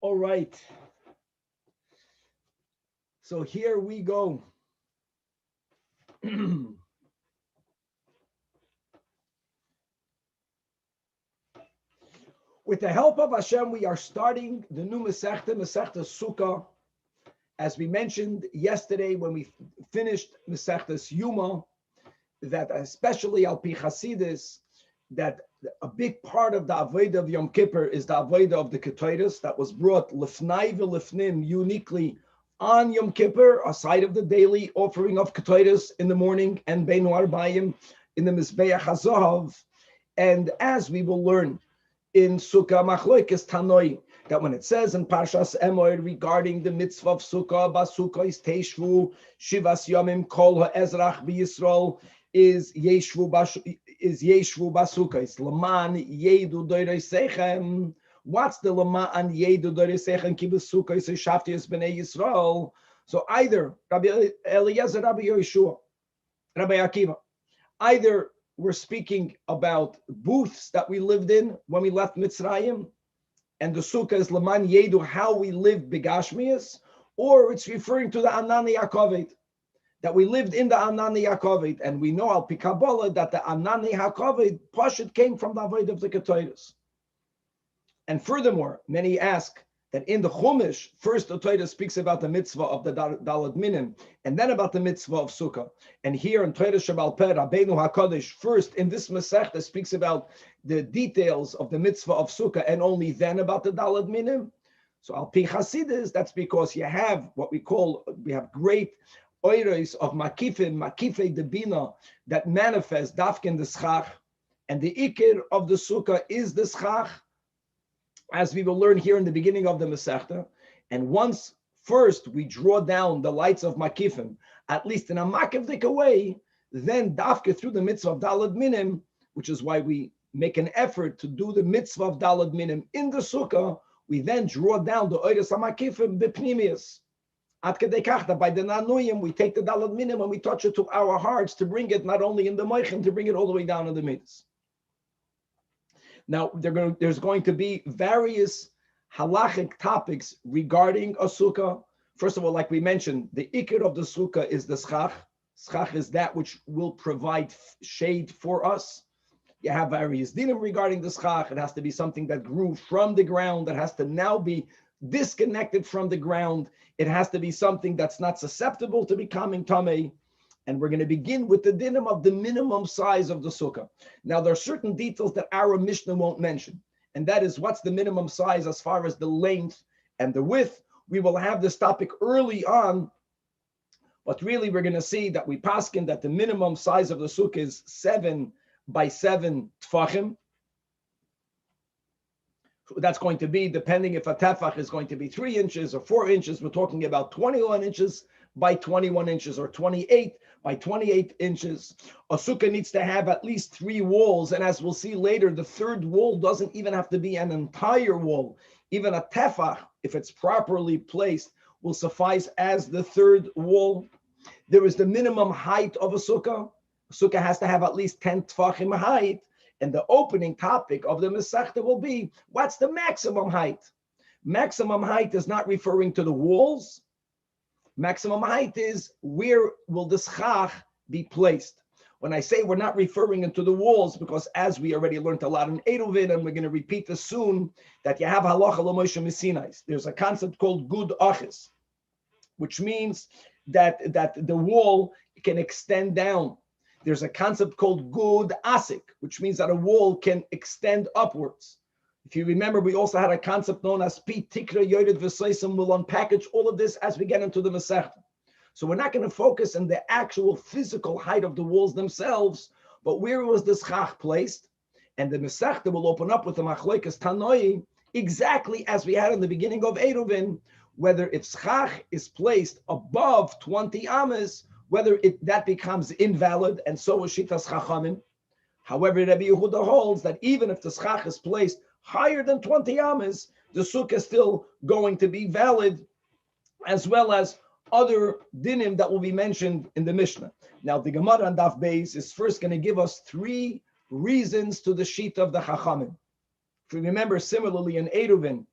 All right. So here we go. With the help of Hashem, we are starting the new Massechta Sukkah. As we mentioned yesterday when we finished Massechta Yuma, that especially al pi Chasidus, that a big part of the Avodah of Yom Kippur is the Avodah of the Ketores that was brought Lifnai v'Lifnim uniquely on Yom Kippur, aside of the daily offering of Ketores in the morning and Beinu Arbayim in the Mizbeach HaZohav. And as we will learn in Sukkah Machloikes Tanoi, that when it says in Parshas Emor regarding the mitzvah of Sukkah, Basukah is Teishvu, Shivas Yomim Kol HaEzrach B'Yisrael, is Yeshvu Basukah. It's Laman Yedu Doirei Sechem. What's the Laman Yedu Doirei Sechem Ki Basukah is Shaftius B'nei Yisrael? So either Rabbi Eliezer, Rabbi Yeshua, Rabbi Akiva, either we're speaking about booths that we lived in when we left Mitzrayim, and the Sukkah is Laman Yedu, how we lived Begashmias, or it's referring to the Anani Yakovit, that we lived in the Anani Yakovit, and we know al pi Kabbalah that the Anani Yakovit Pashut came from the Avodah of the Ketores. And furthermore, many ask that in the Chumash, first the Torah speaks about the mitzvah of the Dalad Minim, and then about the mitzvah of Sukkah. And here in Torah Shabbal Peh, Rabbeinu HaKadosh, first in this Masechta speaks about the details of the mitzvah of Sukkah, and only then about the Dalad Minim. So al pi Chasidus, that's because you have what we have great oiros of makifei de bina that manifest dafkin the schach, and the ikir of the Sukkah is the schach, as we will learn here in the beginning of the Masechta. And once first we draw down the lights of Makifim, at least in a makivdik way, then dafka through the mitzvah of Dalad Minim, which is why we make an effort to do the mitzvah of Dalad Minim in the Sukkah, we then draw down the Oiris HaMakifim b'pnimius. At kedei kach, that by the Nanuyim, we take the Dalad Minim and we touch it to our hearts to bring it not only in the Moichin, to bring it all the way down in the Midas. Now, there's going to be various halachic topics regarding a sukkah. First of all, like we mentioned, the ikir of the sukkah is the schach. Schach is that which will provide shade for us. You have various dinim regarding the schach. It has to be something that grew from the ground, that has to now be disconnected from the ground. It has to be something that's not susceptible to becoming tamei. And we're going to begin with the dinim of the minimum size of the sukkah. Now, there are certain details that our Mishnah won't mention, and that is what's the minimum size as far as the length and the width. We will have this topic early on, but really we're going to see that we paskin that the minimum size of the sukkah is 7 by 7 tfachim. That's going to be, depending if a tefach is going to be 3 inches or 4 inches, we're talking about 21 inches by 21 inches or 28 by 28 inches. A sukkah needs to have at least 3 walls. And as we'll see later, the third wall doesn't even have to be an entire wall. Even a tefach, if it's properly placed, will suffice as the third wall. There is the minimum height of a sukkah. A sukkah has to have at least 10 tfachim height. And the opening topic of the Masechta will be, what's the maximum height? Maximum height is not referring to the walls. Maximum height is where will the schach be placed. When I say we're not referring to the walls, because as we already learned a lot in Eruvin, and we're going to repeat this soon, that you have halacha l'Moshe Messinais. There's a concept called gud achis, which means that the wall can extend down. There's a concept called gud asik, which means that a wall can extend upwards. If you remember, we also had a concept known as pi tikra yored v'soisim. We'll unpackage all of this as we get into the Masechta. So we're not going to focus on the actual physical height of the walls themselves, but where was the schach placed? And the Masechta will open up with the machloikas tanoi, exactly as we had in the beginning of Eruvin, whether if schach is placed above 20 amas, whether that becomes invalid, and so is shitas chachamim. However, Rabbi Yehuda holds that even if the schach is placed higher than 20 amas, the sukkah is still going to be valid, as well as other dinim that will be mentioned in the Mishnah. Now, the Gemara on Daf Beis is first going to give us 3 reasons to the sheet of the Chachamim. If you remember, similarly in Eruvin,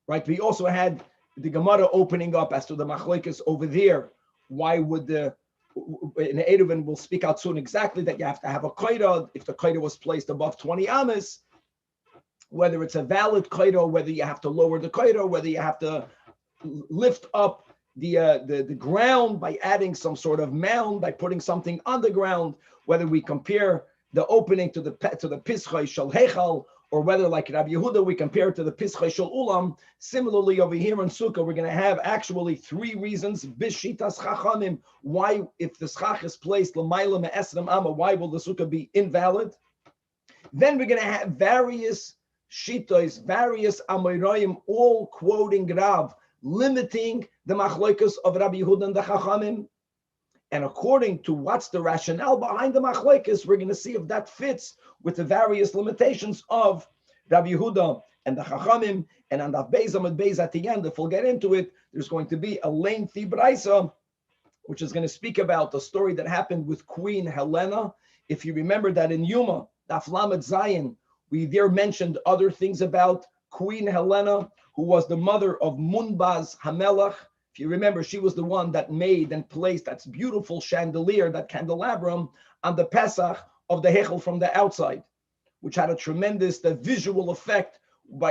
right? We also had the Gemara opening up as to the machlokes over there. Why would in the Eruvin, we'll speak out soon exactly that you have to have a koida if the koida was placed above 20 amas, whether it's a valid koida, whether you have to lower the koida, whether you have to lift up the ground by adding some sort of mound, by putting something on the ground, whether we compare the opening to the Pischai Shel Hechal, or whether, like Rabbi Yehuda, we compare it to the Pischai Shel Ulam. Similarly, over here in Sukkah, we're going to have actually 3 reasons, Bishitas Chachamim, why, if the schach is placed, L'mayla Me'esrim Amma, why will the Sukkah be invalid? Then we're going to have various Shitos, various Amoraim, all quoting Rav, limiting the machlokes of Rabbi Yehuda and the Chachamim. And according to what's the rationale behind the machlokes, we're going to see if that fits with the various limitations of Rabbi Yehuda and the Chachamim. And on that Beis Amud Beis at the end, if we'll get into it, there's going to be a lengthy brisa, which is going to speak about the story that happened with Queen Helena. If you remember that in Yuma, Daf Lamed Zayin, we there mentioned other things about Queen Helena, who was the mother of Munbaz Hamelach. If you remember, she was the one that made and placed that beautiful chandelier, that candelabrum, on the Pesach of the Hechel from the outside, which had a tremendous visual effect.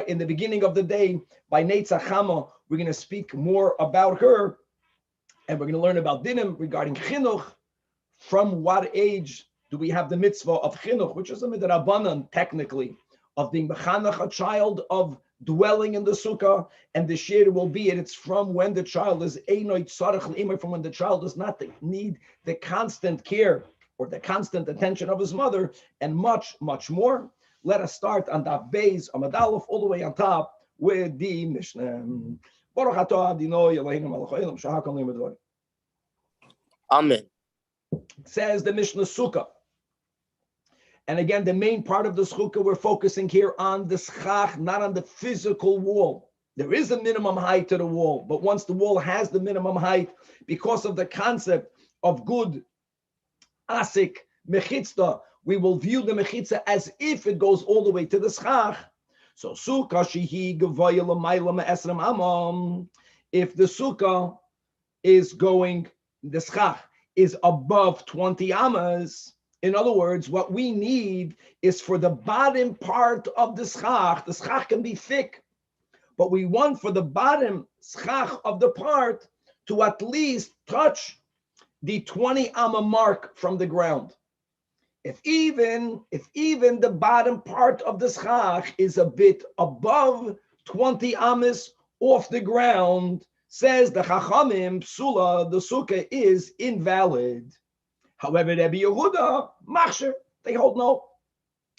In the beginning of the day, by Netzach Chama, we're going to speak more about her, and we're going to learn about dinim regarding chinuch. From what age do we have the mitzvah of chinuch, which is a midrabanan technically, of being mechanach a child, of dwelling in the sukkah, and the shiur will be it's from when the child is einoy tzarich l'imay, from when the child does not need the constant care or the constant attention of his mother, and much, much more. Let us start on Daf Beis Amud Aleph all the way on top with the Mishnah. Baruch atah Adonai Eloheinu melech haolam shehakol na'im v'dvarim. Amen. Says the Mishnah Sukkah. And again, the main part of the sukkah, we're focusing here on the schach, not on the physical wall. There is a minimum height to the wall, but once the wall has the minimum height, because of the concept of good asik mechitzta, we will view the mechitzah as if it goes all the way to the schach. So sukkah shehi gevaya l'mayla me'esrim amam. If the sukkah is going, the schach is above 20 amas. In other words, what we need is for the bottom part of the schach can be thick, but we want for the bottom schach of the part to at least touch the 20 amma mark from the ground. If even the bottom part of the schach is a bit above 20 amas off the ground, says the Chachamim, Psula, the sukkah is invalid. However, Rabbi Yehuda, Machsher, they hold no.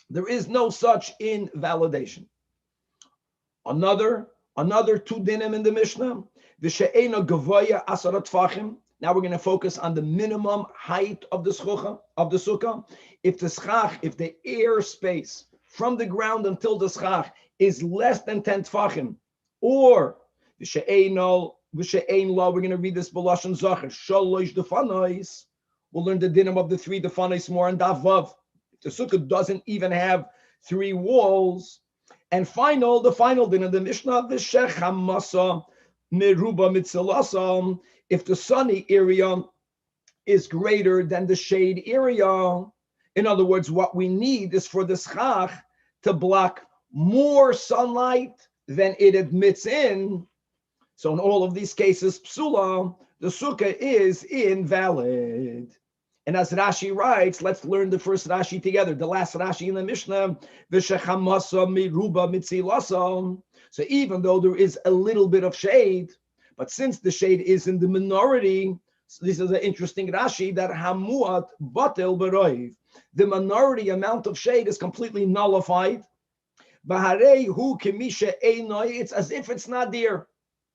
There is no such invalidation. Another 2 dinim in the Mishnah. The she'ena gavoya asarat tfachim. Now we're going to focus on the minimum height of the sukkah. If the air space from the ground until the schach is less than 10 tfachim, or the she'ena, we're going to read this Belashon Zachar, shalosh defanais. We'll learn the dinim of the 3 defanais more on Daf Vav. The sukkah doesn't even have 3 walls. And the final din of the Mishnah, v'shech hamasa meruba mitzilasam. If the sunny area is greater than the shade area, in other words, what we need is for the schach to block more sunlight than it admits in. So in all of these cases, psula, the sukkah is invalid. And as Rashi writes, let's learn the first Rashi together, the last Rashi in the Mishnah, v'shechamasa miruba mitzilasam. So even though there is a little bit of shade, but since the shade is in the minority, so this is an interesting Rashi, that hamuat batel beroiv, the minority amount of shade is completely nullified. It's as if it's not there.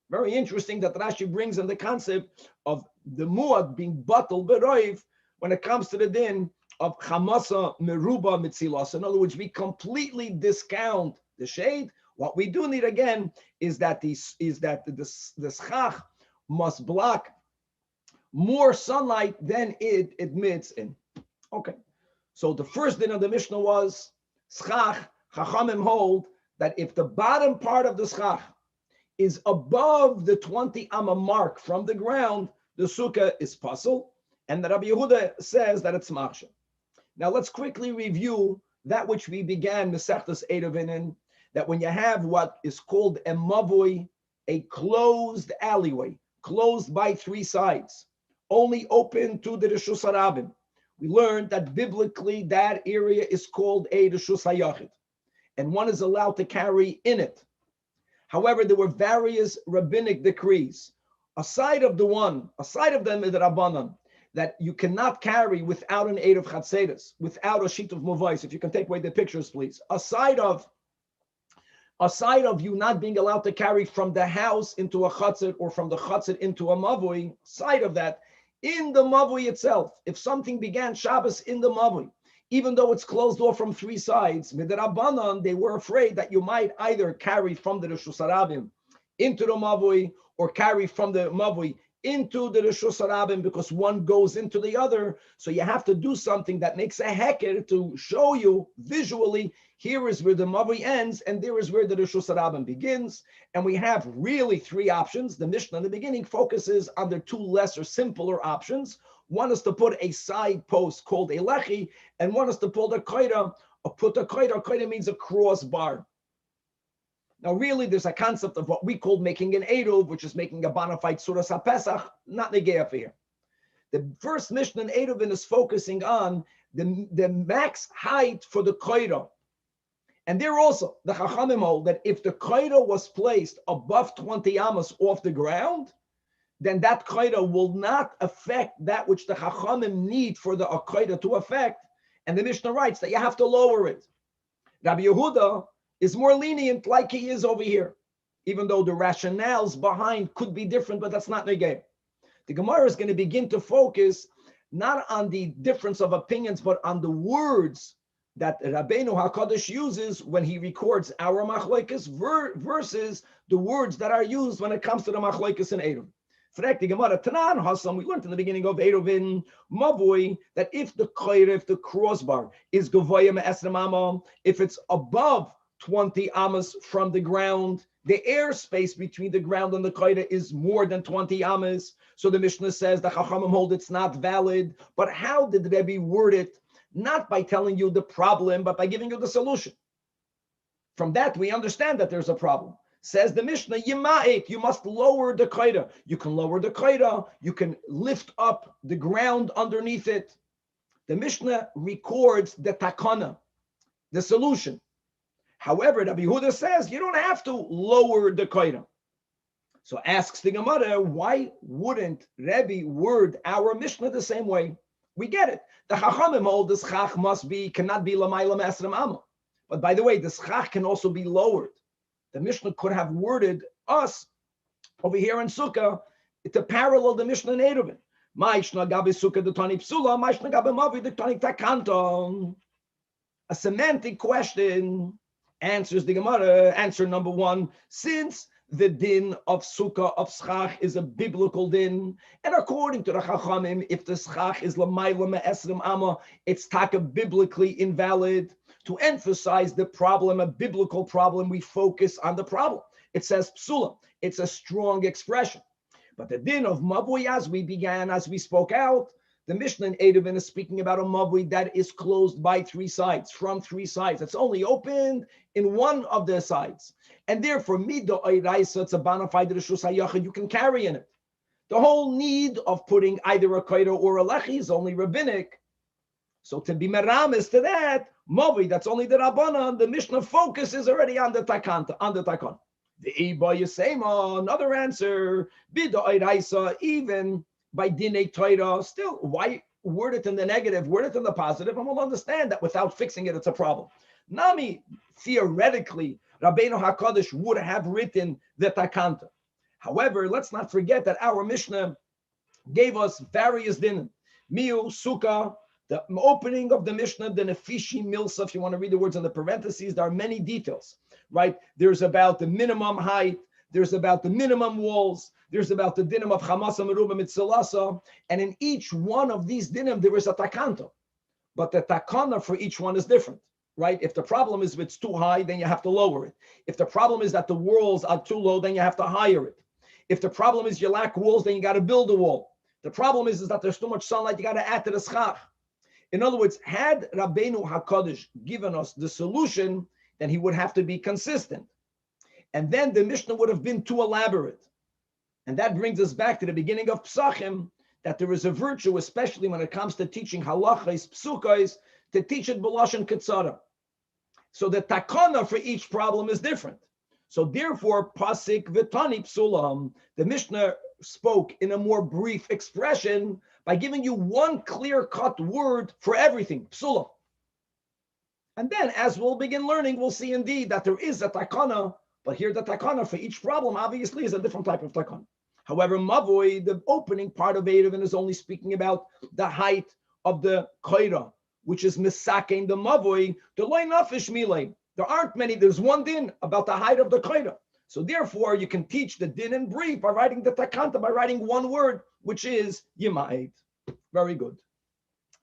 Very interesting that Rashi brings in the concept of the muad being batel beroiv when it comes to the din of chamasa meruba mitzilas. In other words, we completely discount the shade. What we do need again is that the schach must block more sunlight than it admits in. Okay, so the first din of the Mishnah was schach. Chachamim hold that if the bottom part of the schach is above the 20 amma mark from the ground, the sukkah is puzzle, and the Rabbi Yehuda says that it's machshav. Now let's quickly review that which we began Masechtas Eruvin in, that when you have what is called a mavui, a closed alleyway, closed by three sides, only open to the Reshus HaRabim. We learned that biblically that area is called a Reshus HaYachid, and one is allowed to carry in it. However, there were various rabbinic decrees. Aside of the Midrabanan, that you cannot carry without an aid of Chatzeres, without a sheet of Muvais. If you can take away the pictures, please. Aside of you not being allowed to carry from the house into a chatzit or from the chatzit into a mavui, aside of that, in the mavui itself, if something began Shabbos in the mavui, even though it's closed off from three sides, Midrabanan, they were afraid that you might either carry from the Reshus HaRabim into the mavui or carry from the mavui into the Reshus HaRabim, because one goes into the other. So you have to do something that makes a heker to show you visually, here is where the mavui ends and there is where the Reshus HaRabim begins. And we have really three options. The Mishnah in the beginning focuses on the two lesser, simpler options. One is to put a side post called a lechi, and one is to pull the koida, or put the koida. Koida means a crossbar. Now, really, there's a concept of what we call making an eruv, which is making a bona fide suras haPesach, not negeya for here. The first Mishnah in Eruvin is focusing on the max height for the koida. And there also, the Chachamim hold that if the koida was placed above 20 amas off the ground, then that koida will not affect that which the Chachamim need for the koida to affect. And the Mishnah writes that you have to lower it. Rabbi Yehuda is more lenient, like he is over here, even though the rationales behind could be different, but that's not negay. The Gemara is going to begin to focus not on the difference of opinions, but on the words that Rabbeinu HaKadosh uses when he records our machlokes versus the words that are used when it comes to the machlokes in Eruvin. Frek the Gemara Tanach, Hassan, we learned in the beginning of Eruvin Mavui that if the crossbar is Gavoya Me'esrem Amma, if it's above 20 amas from the ground, the airspace between the ground and the koida is more than 20 amas. So the Mishnah says the Chachamim hold it's not valid. But how did Rebbe word it? Not by telling you the problem, but by giving you the solution. From that, we understand that there's a problem. Says the Mishnah, Yima'it, you must lower the koida. You can lower the koida, you can lift up the ground underneath it. The Mishnah records the takana, the solution. However, Rabbi Yehuda says you don't have to lower the koida. So asks the Gemara, why wouldn't Rebbe word our Mishnah the same way? We get it. The Chachamim hold the schach cannot be lamayla me'esrem amma. But by the way, the schach can also be lowered. The Mishnah could have worded us over here in Sukkah to parallel the Mishnah in Eruvin. Ma'ishna gabe Sukkah the tani psula, ma'ishna gabe mavi the tani takanton. A semantic question. Answers the Gemara, answer number one, since the din of Sukkah of Schach is a biblical din, and according to the Chachamim, if the Schach is Lamayla Me'esrem Amma, it's taka biblically invalid. To emphasize the problem, a biblical problem, we focus on the problem. It says psula, it's a strong expression. But the din of Mavui, as we spoke out, the Mishnah in Eruvin is speaking about a mavui that is closed by three sides, from three sides. It's only opened in one of the sides. And therefore, mido oiraisa, it's a bona fide reshus hayachid, you can carry in it. The whole need of putting either a koida or a lechi is only rabbinic. So to be meramis to that, mavui, that's only the Rabbanan, the Mishnah focuses already on the takanta, on the takon. The Iba Yisema, another answer, bido oiraisa, even by dinei Torah, still, why word it in the negative, word it in the positive, and we'll understand that without fixing it, it's a problem. Nami, theoretically, Rabbeinu HaKadosh would have written the takanta. However, let's not forget that our Mishnah gave us various dinim. Miu, Sukkah, the opening of the Mishnah, the Nefishi Milsa, if you want to read the words in the parentheses, there are many details, right? There's about the minimum height, there's about the minimum walls, there's about the dinim of Chamasa Meruba Mitzilasa, and in each one of these dinim there is a takanta, but the takana for each one is different. right? If the problem is if it's too high, then you have to lower it. If the problem is that the walls are too low, then you have to higher it. If the problem is you lack walls, then you got to build a wall. The problem is that there's too much sunlight, you got to add to the schach. In other words, had Rabbeinu HaKadosh given us the solution, then he would have to be consistent. And then the Mishnah would have been too elaborate. And that brings us back to the beginning of Psachim, that there is a virtue, especially when it comes to teaching halachas, psukos, to teach it b'lashon ketzara. So the takana for each problem is different. So therefore, pasik v'tani psulam, the Mishnah spoke in a more brief expression by giving you one clear-cut word for everything, psulam. And then, as we'll begin learning, we'll see indeed that there is a takana, but here the takana for each problem obviously is a different type of takana. However, Mavoi, the opening part of Eruvin, is only speaking about the height of the koira, which is misakein the Mavoi, the loy nafish milei. There aren't many, there's one din about the height of the koira. So therefore, you can teach the din in brief by writing the takanta, by writing one word, which is yima'ed. Very good.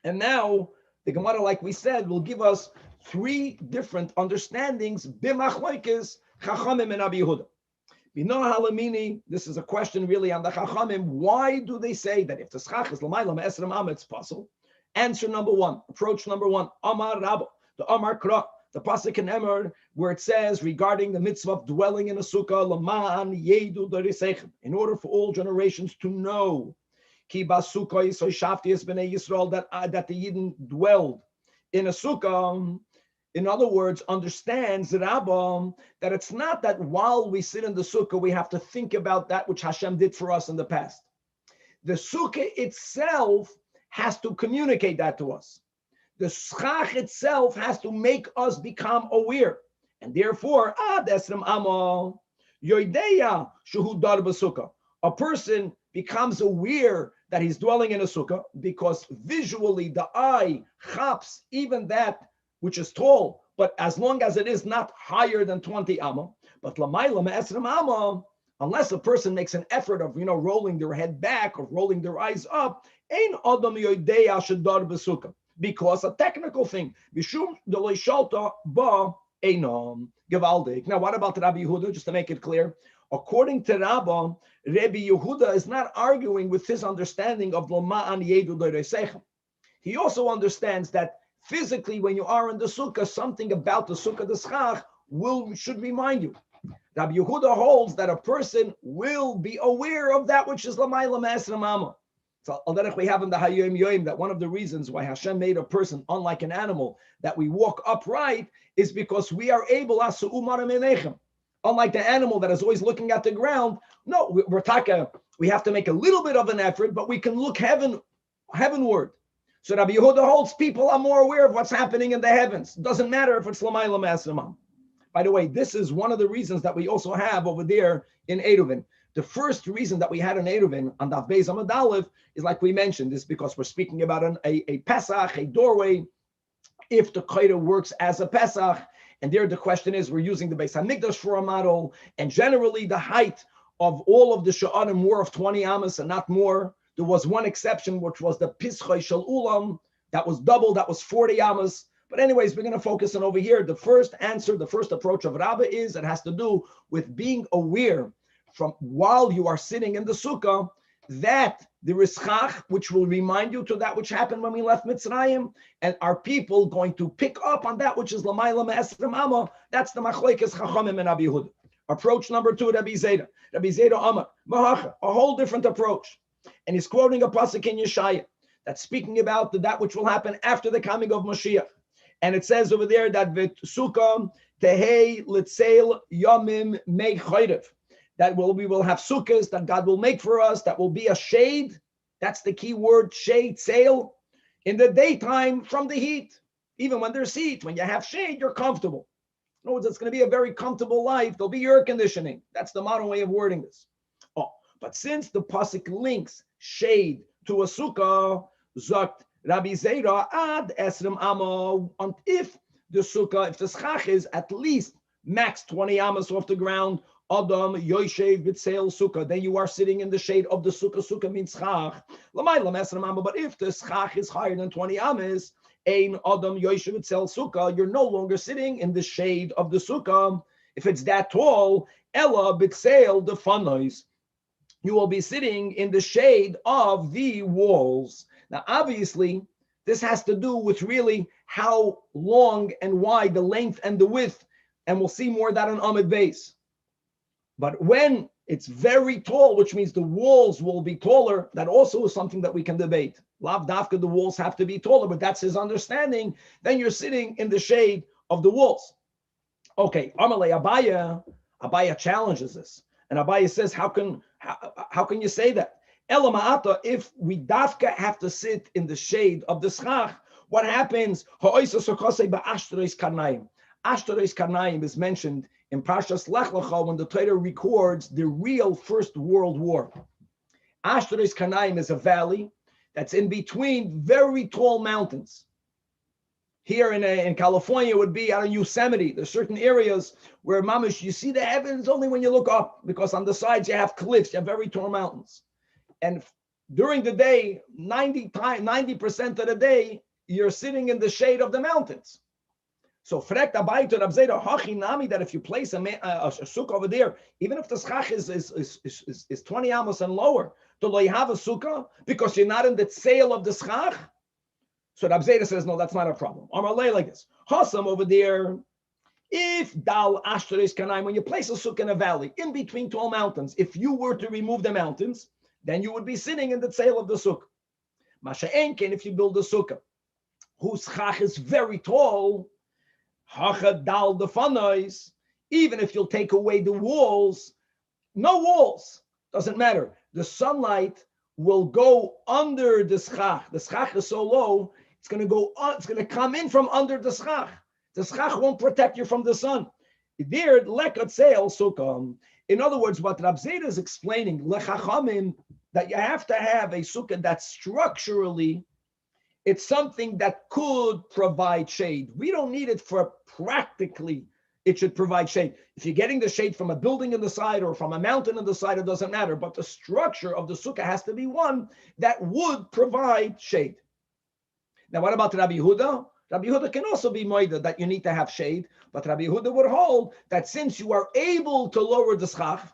And now, the Gemara, like we said, will give us three different understandings, b'machloikes, chachamim and Abi Yehuda. This is a question really on the Chachamim. Why do they say that if the schach is l'mayla me'esrem am, it's possible? Answer number one, approach number one, Amar Rabba, the Amar Kra, the Pasuk in Emor, where it says regarding the mitzvah of dwelling in a sukkah, l'man yedu d'risechem, in order for all generations to know, ki basukkah yisoy shafti es b'nei Yisrael, that the Yidden dwelled in a sukkah. In other words, understands Rabbah that it's not that while we sit in the sukkah, we have to think about that which Hashem did for us in the past. The sukkah itself has to communicate that to us. The schach itself has to make us become aware. And therefore, a person becomes aware that he's dwelling in a sukkah because visually the eye chaps even that which is tall, but as long as it is not higher than 20 amma, but lamayla me'esrem amma, unless a person makes an effort of rolling their head back or rolling their eyes up, ein adam yodeya shadar b'sukkah, because a technical thing, bishum deloi shalta ba einam gevaldik. Now, what about Rabbi Yehuda? Just to make it clear, according to Rabbi Yehuda is not arguing with his understanding of l'ma'an yedu d'reisechem. He also understands that physically, when you are in the sukkah, something about the sukkah, the schach, should remind you. Rabbi Yehuda holds that a person will be aware of that which is l'mayla me'esrem amma. So we have in the Hayom Yom that one of the reasons why Hashem made a person, unlike an animal, that we walk upright, is because we are able, unlike the animal that is always looking at the ground. No, we have to make a little bit of an effort, but we can look heavenward. So Rabbi Yehuda holds people are more aware of what's happening in the heavens. Doesn't matter if it's l'mayla me'esrem. By the way, this is one of the reasons that we also have over there in Eruvin. The first reason that we had in Eruvin on Daf Beis Amud Aleph is, like we mentioned, this because we're speaking about a Pesach, a doorway, if the Koira works as a Pesach. And there the question is, we're using the Beis HaMikdash for a model, and generally the height of all of the Sha'anim were of 20 amas and not more. There was one exception, which was the Pischai Shel Ulam, that was double, that was 40 amas. But anyways, we're going to focus on over here. The first answer, the first approach of Rabbah is, it has to do with being aware from while you are sitting in the sukkah, that there is schach, which will remind you to that which happened when we left Mitzrayim, and are people going to pick up on that which is l'mayla me'esrem amma? That's the machlekes chachamim and Abi Yehuda. Approach number two, Rabbi Zeda. Rabbi Zeda Amar, Mahacha, a whole different approach. And he's quoting a pasuk in Yeshaya that's speaking about that which will happen after the coming of Mashiach. And it says over there that v'sukkah tehei litzel yamim mei chodev, that we will have sukkahs that God will make for us, that will be a shade. That's the key word, shade, sail, in the daytime from the heat. Even when there's heat, when you have shade, you're comfortable. In other words, it's going to be a very comfortable life. There'll be air conditioning. That's the modern way of wording this. But since the pasuk links shade to a sukkah, zakt Rabbi Zera ad esrem amma, and if the sukkah, if the schach is at least max 20 amas off the ground, adam yoshev b'tzeil sukkah, then you are sitting in the shade of the sukkah. Sukkah means schach. L'mayla esrem amma. But if the schach is higher than 20 amas, Ein Adam Yoshev Etzel Sukkah, you're no longer sitting in the shade of the Sukkah. If it's that tall, Ella B'Tseil Defanois, you will be sitting in the shade of the walls. Now, obviously, this has to do with really how long and wide, the length and the width, and we'll see more of that on Amid Base. But when it's very tall, which means the walls will be taller, that also is something that we can debate. Lav Dafka, the walls have to be taller, but that's his understanding. Then you're sitting in the shade of the walls. Okay, Amalei Abaya challenges this. And Abaya says, how can you say that? Elama'ata, if we dafka have to sit in the shade of the schach, what happens? Ashtareis Karnaim is mentioned in Parshas Lech Lecha when the Torah records the real First World War. Ashtareis Karnaim is a valley that's in between very tall mountains. Here in California, it would be out in Yosemite. There's certain areas where mamish, you see the heavens only when you look up, because on the sides you have cliffs, you have very tall mountains. And during the day, 90% of the day, you're sitting in the shade of the mountains. So frekt abai to Rab Zera hachi nami, that if you place a sukkah over there, even if the schach is 20 amos and lower, do you have a sukkah because you're not in the sale of the schach? So Rab Zera says, no, that's not a problem. Amalei like this. Hassan over there, if dal ashtareis kanaim, when you place a sukkah in a valley, in between tall mountains, if you were to remove the mountains, then you would be sitting in the sale of the sukkah. Masha'enken, if you build a sukkah, whose schach is very tall, hacha dal defanois, even if you'll take away the walls, no walls, doesn't matter. The sunlight will go under the schach. The schach is so low, it's going to go on, it's going to come in from under the schach. The schach won't protect you from the sun. There, lekat seil sukkah. In other words, what Rab Zera is explaining, lechachamim, that you have to have a sukkah that structurally, it's something that could provide shade. We don't need it for practically, it should provide shade. If you're getting the shade from a building on the side or from a mountain on the side, it doesn't matter. But the structure of the sukkah has to be one that would provide shade. Now, what about Rabbi Yehuda? Rabbi Yehuda can also be moida that you need to have shade, but Rabbi Yehuda would hold that since you are able to lower the schach,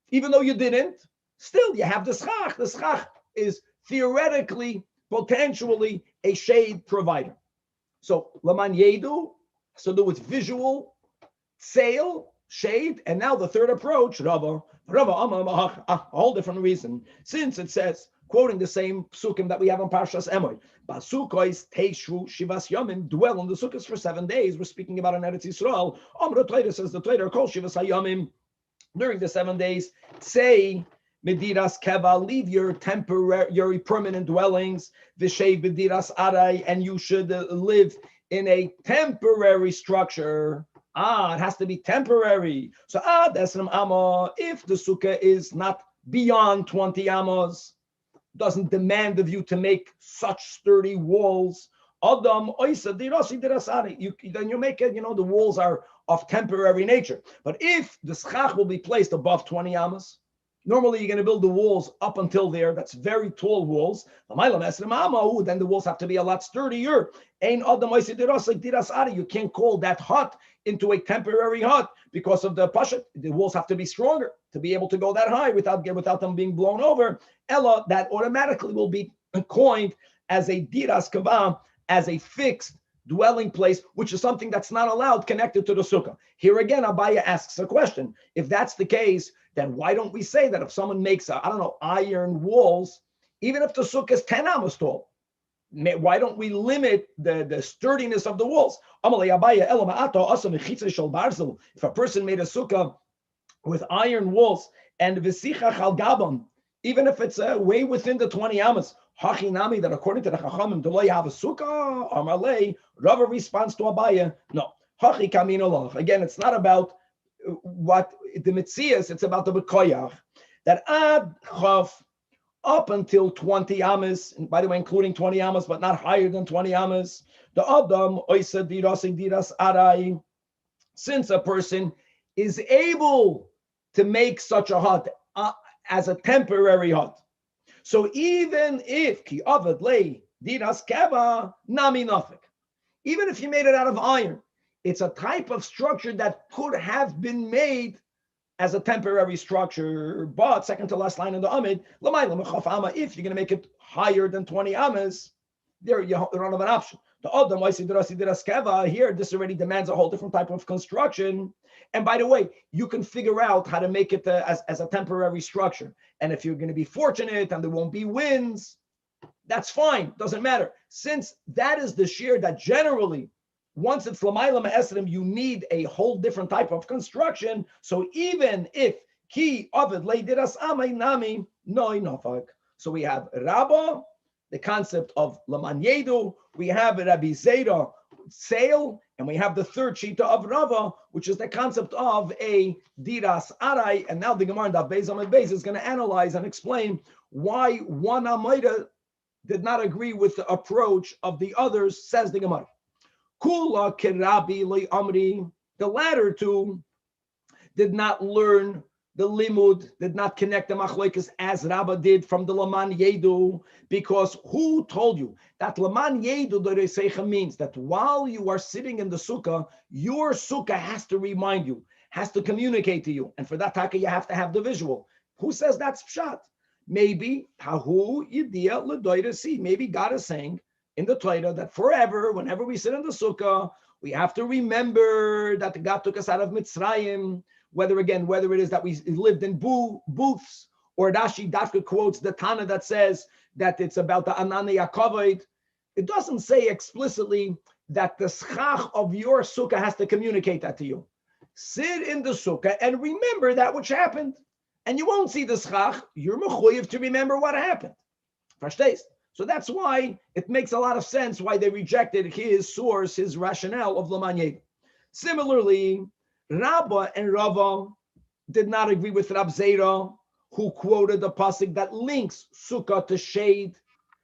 even though you didn't, still you have the schach. The schach is theoretically, potentially a shade provider. So Laman Yedu has to do with visual, sail, shade, and now the third approach, Rava, a whole different reason. Since it says, quoting the same psukim that we have on Parshas Emoy, Basukos Teishu Shivas Yomim, dwell on the sukkahs for 7 days. We're speaking about an Eretz Yisrael. Amra Torah says the Torah calls Shivas Hayomim during the 7 days. Say Mediras Keva, leave your temporary, permanent dwellings. Vishay Mediras Arai, and you should live in a temporary structure. It has to be temporary. So Desram Amma, if the sukkah is not beyond 20 amos, doesn't demand of you to make such sturdy walls. Adam oisa dirasi dirasari. Then you make it, the walls are of temporary nature. But if the schach will be placed above 20 amos, normally you're going to build the walls up until there. That's very tall walls. Then the walls have to be a lot sturdier. You can't call that hut into a temporary hut because of the pashat. The walls have to be stronger to be able to go that high without them being blown over. Ella, that automatically will be coined as a diras kava, as a fixed dwelling place, which is something that's not allowed connected to the sukkah. Here again, Abaya asks a question. If that's the case, then why don't we say that if someone makes, iron walls, even if the sukkah is 10 amos tall, why don't we limit the sturdiness of the walls? If a person made a sukkah with iron walls and v'sicha chal gabon, even if it's way within the 20 amos, hachinami, that according to the chachamim, do you have a sukkah? Amalei, Rava responds to Abaya, no. Hachi kamin olach. Again, it's not about what the mitzias, it's about the bekoyach. That ad chaf, up until 20 amos, and by the way, including 20 amos, but not higher than 20 amos, the adam oisa diras arai, since a person is able to make such a hut as a temporary hut. So even if ki avad lei diras keva nami nafik, Even if you made it out of iron, it's a type of structure that could have been made as a temporary structure. But second to last line in the Amid, if you're going to make it higher than 20 amas, there you don't have an option. Here, this already demands a whole different type of construction. And by the way, you can figure out how to make it as a temporary structure. And if you're going to be fortunate and there won't be winds, that's fine. Doesn't matter. Since that is the shiur that generally, once it's Lamayla Ma'esrim, you need a whole different type of construction. So even if Ki Ovid Leidiras Amay Nami Noi Nofak. So we have Rabba, the concept of Laman Yedu, we have Rabbi Zera, sail, and we have the third shita of Rava, which is the concept of a Diras Arai. And now the Gemara in Daf Beis Amud Beis is going to analyze and explain why one Amaida did not agree with the approach of the others, says the Gemara. Kula Kerabi Li Amri, the latter two did not learn the limud, did not connect the machlokes as Rabba did from the Laman Yedu, because who told you that Laman Yedu the Reiseicha means that while you are sitting in the sukkah, your sukkah has to remind you, has to communicate to you, and for that taka you have to have the visual. Who says that's pshat? Maybe Tahu Yidia Ledoida Si. Maybe God is saying in the Torah that forever, whenever we sit in the sukkah, we have to remember that God took us out of Mitzrayim. Whether it is that we lived in booths, or Rashi Dafka quotes the Tana that says that it's about the Anani Yakovit. It doesn't say explicitly that the schach of your sukkah has to communicate that to you. Sit in the sukkah and remember that which happened. And you won't see the schach. You're mechuyev to remember what happened. Verstehst? So that's why it makes a lot of sense why they rejected his source, his rationale of Laman Yedu. Similarly, Rabba and Rava did not agree with Rab Zera, who quoted the pasuk that links sukkah to shade.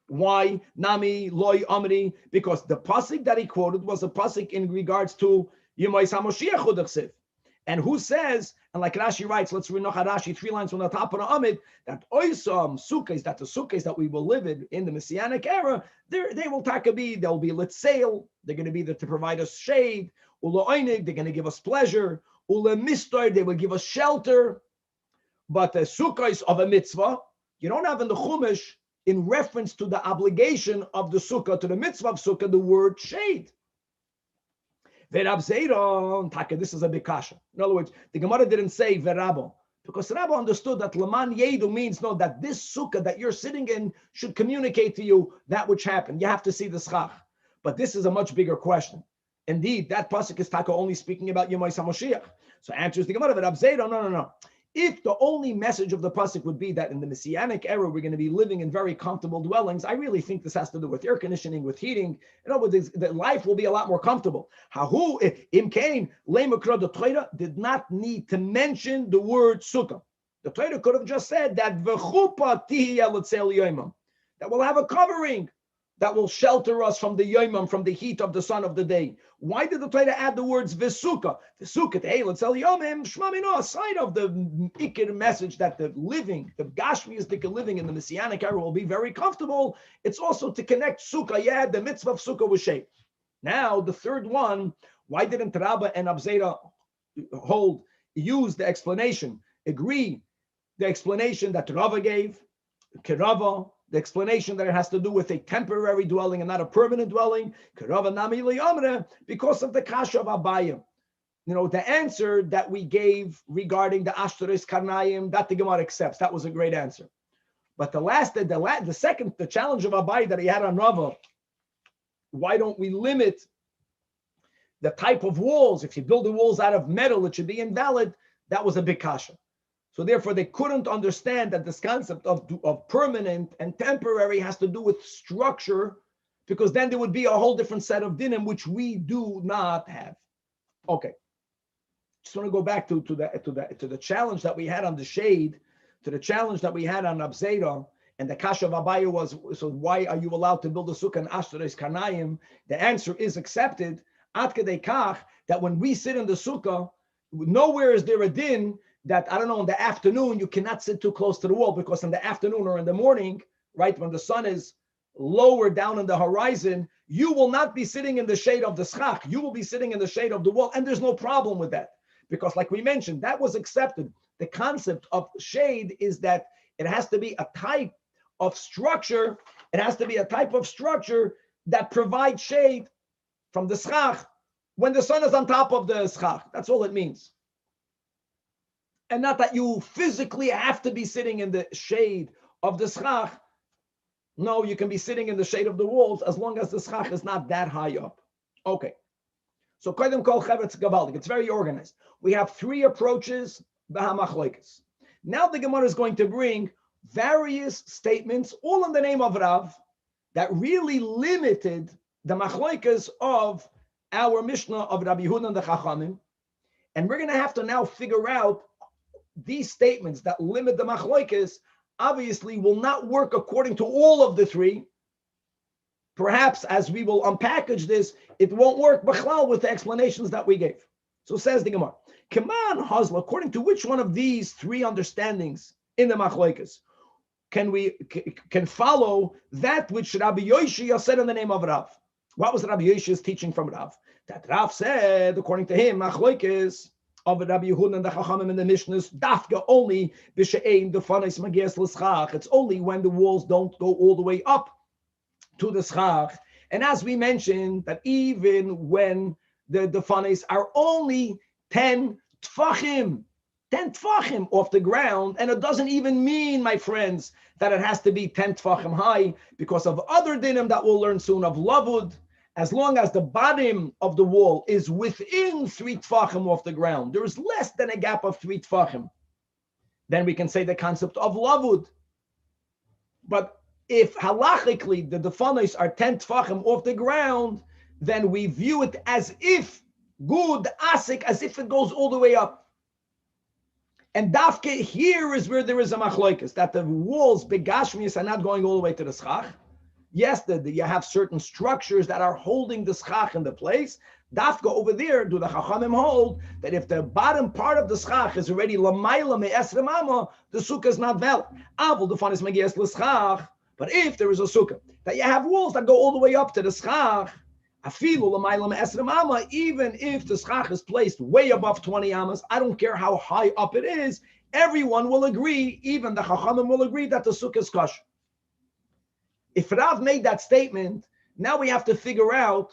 Why? Nami loy amri, because the pasuk that he quoted was a pasuk in regards to Yemais HaMoshiach Chudachsiv. And who says, and like Rashi writes, let's read Rashi 3 lines from the top of the Amid, that oisam sukkahs, that the sukkahs that we will live in the Messianic era, they will takabi, they'll be lit sail, they're going to be there to provide us shade, ula oinig, they're going to give us pleasure, ula mistoy, they will give us shelter. But the sukkahs of a mitzvah, you don't have in the Chumash, in reference to the obligation of the sukkah, to the mitzvah of sukkah, the word shade. This is a big kasha. In other words, the Gemara didn't say verabo, because Rabba understood that Laman Yedu means that this sukkah that you're sitting in should communicate to you that which happened. You have to see the schach. But this is a much bigger question. Indeed, that pasuk is taka only speaking about Yemais HaMoshiach. So answers the Gemara, no. If the only message of the pasuk would be that in the Messianic era we're going to be living in very comfortable dwellings, I really think this has to do with air conditioning, with heating. In other words, the life will be a lot more comfortable. Hahu imkain lemakra, the Torah did not need to mention the word sukkah. The Torah could have just said that v'chupa tihya l'tzel yomam, that we'll have a covering that will shelter us from the yomam, from the heat of the sun of the day. Why did the Torah add the words v'sukkah? V'sukkah, hey, let's tell yomim, shmamino, aside of the ikir message that the gashmiistic living in the Messianic era will be very comfortable, it's also to connect sukkah, the mitzvah of sukkah with shape. Now, the third one, why didn't Rabba and Abzera use the explanation, agree the explanation that Rava gave, Kerava, the explanation that it has to do with a temporary dwelling and not a permanent dwelling, because of the kasha of Abayim. The answer that we gave regarding the Ashtaris Karnayim, that the Gemara accepts. That was a great answer. But the second challenge of Abayim that he had on Rava, why don't we limit the type of walls? If you build the walls out of metal, it should be invalid. That was a big kasha. So therefore, they couldn't understand that this concept of permanent and temporary has to do with structure, because then there would be a whole different set of dinim, which we do not have. Okay, just want to go back to the challenge that we had on the shade, to the challenge that we had on Abzera, and the kasha of Abaye was, so why are you allowed to build a sukkah in Ashtaris Karnayim? The answer is accepted. Ad kedei kach, that when we sit in the sukkah, nowhere is there a din that, I don't know, in the afternoon, you cannot sit too close to the wall, because in the afternoon or in the morning, right, when the sun is lower down in the horizon, you will not be sitting in the shade of the schach. You will be sitting in the shade of the wall. And there's no problem with that. Because like we mentioned, that was accepted. The concept of shade is that it has to be a type of structure. It has to be a type of structure that provides shade from the schach when the sun is on top of the schach. That's all it means. And not that you physically have to be sitting in the shade of the schach. No, you can be sitting in the shade of the walls as long as the schach is not that high up. Okay. So Koren Publisher, it's very organized. We have three approaches. Now the Gemara is going to bring various statements, all in the name of Rav, that really limited the machloikas of our Mishnah of Rabbi Yehuda and the Chachamim. And we're going to have to now figure out these statements that limit the machloikas obviously will not work according to all of the three. Perhaps as we will unpackage this, it won't work b'chlal with the explanations that we gave. So says the Gemara, Kaman Hazla, according to which one of these three understandings in the machloikas can follow that which Rabbi Yoshia said in the name of Rav? What was Rabbi Yoshia's teaching from Rav? That Rav said, according to him, machloikas of Rabbi Yehuda and the Chachamim in the Mishnahs, dafka only b'she'ein defanis magias l'schach. It's only when the walls don't go all the way up to the schach. And as we mentioned, that even when the defanis are only 10 tfachim off the ground, and it doesn't even mean, my friends, that it has to be 10 tfachim high, because of other dinim that we'll learn soon of lavud. As long as the bottom of the wall is within 3 tfachim off the ground, there is less than a gap of 3 tfachim, then we can say the concept of lavud. But if halachically the defanis are 10 tfachim off the ground, then we view it as if good asik, as if it goes all the way up. And dafke here is where there is a machloikas, that the walls begashmius are not going all the way to the schach. Yes, you have certain structures that are holding the schach in the place. Dafka over there, do the chachamim hold that if the bottom part of the schach is already lamayla me'esrem amma, the sukkah is not valid. Avol defanis magias l'schach. But if there is a sukkah that you have walls that go all the way up to the schach, afilu lamayla me'esrem amma, even if the schach is placed way above 20 ammas, I don't care how high up it is, everyone will agree, even the chachamim will agree that the sukkah is kosher. If Rav made that statement, now we have to figure out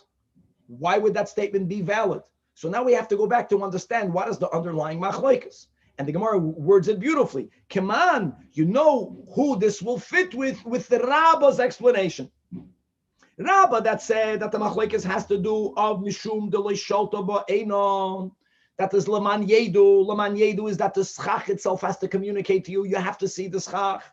why would that statement be valid. So now we have to go back to understand what is the underlying machloikas. And the Gemara words it beautifully. Come on, you know who this will fit with the Rabbah's explanation. Rabbah that said that the machloikas has to do of mishum de leishalta ba'enon. That is laman yedu. Laman yedu is that the schach itself has to communicate to you. You have to see the schach.